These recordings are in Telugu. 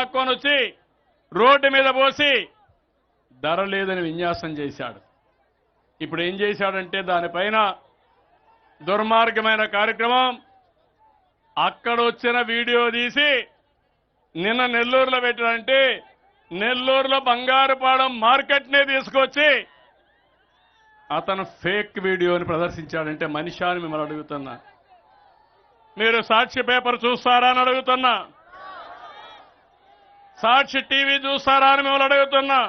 లాక్కొని వచ్చి రోడ్డు మీద పోసి ధర లేదని విన్యాసం చేశాడు. ఇప్పుడు ఏం చేశాడంటే దానిపైన దుర్మార్గమైన కార్యక్రమం అక్కడ వచ్చిన వీడియో తీసి నిన్న నెల్లూరులో పెట్టాడంటే నెల్లూరులో బంగారుపాలెం మార్కెట్నే తీసుకొచ్చి అతను ఫేక్ వీడియోని ప్రదర్శించాడంటే మనిషి అని మిమ్మల్ని అడుగుతున్నా. మీరు సాక్షి పేపర్ చూస్తారా అని అడుగుతున్నా. సాక్షి టీవీ చూస్తారా అని మిమ్మల్ని అడుగుతున్నా.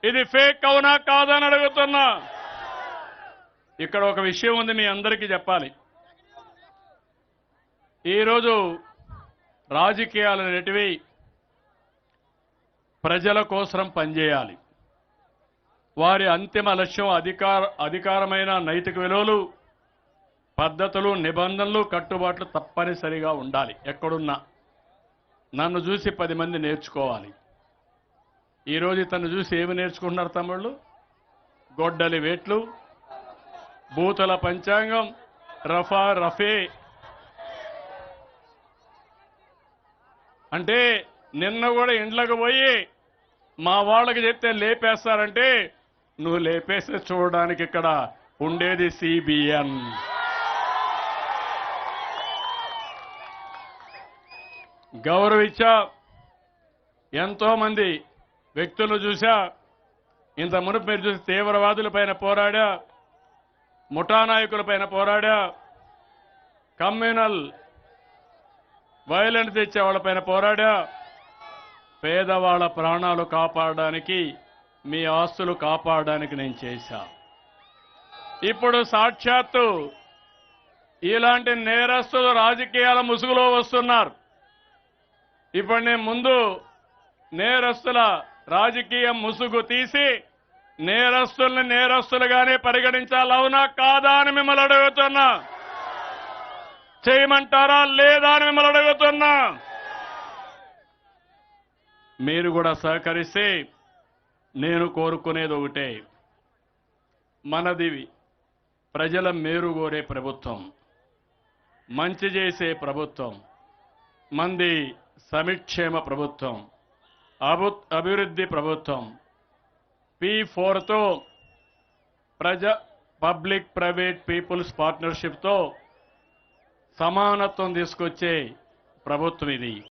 ఇది ఫేక్ అవునా కాదని అడుగుతున్నా. ఇక్కడ ఒక విషయం ఉంది, మీ అందరికీ చెప్పాలి. ఈరోజు రాజకీయాలు అనేటివి ప్రజల కోసం పనిచేయాలి. వారి అంతిమ లక్ష్యం అధికారమైన నైతిక విలువలు, పద్ధతులు, నిబంధనలు, కట్టుబాట్లు తప్పనిసరిగా ఉండాలి. ఎక్కడున్నా నన్ను చూసి 10 మంది నేర్చుకోవాలి. ఈరోజు ఇతను చూసి ఏమి నేర్చుకుంటున్నారు తమ్ముళ్ళు? గొడ్డలి వేట్లు, బూతుల పంచాంగం, రఫా రఫే. అంటే నిన్న కూడా ఇండ్లకు పోయి మా వాళ్ళకి చెప్తే లేపేస్తారంటే నువ్వు లేపేస్తే చూడడానికి ఇక్కడ ఉండేది సిబిఎన్. గౌరవించా, ఎంతో మంది వ్యక్తులు చూశా. ఇంత మునుపు మీరు చూసి తీవ్రవాదులపైన పోరాడా, ముఠా నాయకులపైన పోరాడా, కమ్యూనల్ వైలెన్స్ తెచ్చే వాళ్ళపైన పోరాడా. పేదవాళ్ల ప్రాణాలు కాపాడడానికి, మీ ఆస్తులు కాపాడడానికి నేను చేశా. ఇప్పుడు సాక్షాత్తు ఇలాంటి నేరస్తులు రాజకీయాల ముసుగులో వస్తున్నారు. ఇప్పుడు నేను ముందు నేరస్తుల రాజకీయ ముసుగు తీసి నేరస్తుల్ని నేరస్తులుగానే పరిగణించాలి. అవునా కాదా అని మిమ్మల్ని అడుగుతున్నా. చేయమంటారా లేదా అని మిమ్మల్ని అడుగుతున్నా. మీరు కూడా సహకరిస్తే నేను కోరుకునేది ఒకటే, మనది ప్రజల మేలు కోరే ప్రభుత్వం, మంచి చేసే ప్రభుత్వం, మంది సమిక్షేమ ప్రభుత్వం, అభివృద్ధి ప్రభుత్వం. P4తో పబ్లిక్ ప్రైవేట్ పీపుల్స్ పార్ట్నర్షిప్తో సమానత్వం తీసుకొచ్చే ప్రభుత్వం ఇది.